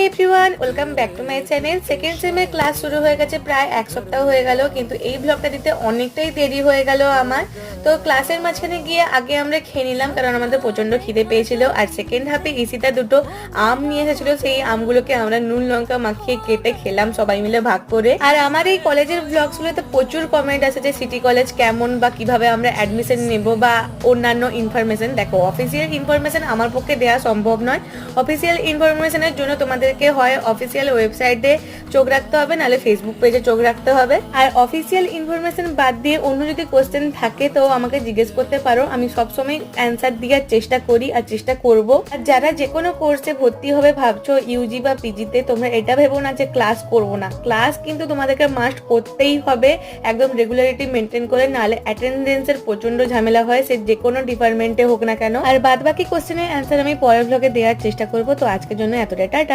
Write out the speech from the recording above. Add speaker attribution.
Speaker 1: Everyone, welcome back to my channel. Second সেমের class শুরু হয়ে গেছে, প্রায় এক সপ্তাহ হয়ে গেল, কিন্তু এই ব্লগটা দিতে অনেকটাই দেরি হয়ে গেল আমার। তো ক্লাসের মাঝখানে গিয়ে আগে আমরা খেয়ে নিলাম, কারণ আমাদের প্রচন্ড খিদে পেয়েছিল। আর সেকেন্ড হাফে ইসিতা দুটো আম নিয়ে এসেছিল, সেই আমগুলোকে আমরা নুন লঙ্কা মাখিয়ে কেটে খেলাম সবাই মিলে ভাগ করে। আর আমার এই কলেজের ব্লগসগুলোতে প্রচুর কমেন্ট আছে যে সিটি কলেজ কেমন বা কিভাবে আমরা অ্যাডমিশন নেব বা অন্যান্য ইনফরমেশন। দেখো, অফিসিয়াল ইনফরমেশন আমার পক্ষে দেওয়া সম্ভব নয়। অফিসিয়াল ইনফরমেশনের জন্য তোমাদেরকে হয় অফিসিয়াল ওয়েবসাইটে চোখ রাখতে হবে, নাহলে ফেসবুক পেজে চোখ রাখতে হবে। আর অফিসিয়াল ইনফরমেশন বাদ দিয়ে অন্য যদি কোশ্চেন থাকে তো আমাকে জিজ্ঞেস করতে পারো, আমি সবসময় অ্যান্সার দেওয়ার চেষ্টা করি আর চেষ্টা করব। আর যারা যে কোনো কোর্সে ভর্তি হবে ভাবছো ইউজি বা পিজিতে, তোমরা এটা ভেবো না যে ক্লাস করবো না। ক্লাস কিন্তু তোমাদেরকে মাস্ট করতেই হবে, একদম রেগুলারিটি মেনটেন করে, নাহলে অ্যাটেন্ডেন্সের প্রচন্ড ঝামেলা হয়, সে যে কোনো ডিপার্টমেন্টে হোক না কেন। আর বাদ বাকি কোশ্চেনের অ্যান্সার আমি পরের ব্লগে দেওয়ার চেষ্টা করবো। তো আজকের জন্য এতটাই, টাটা।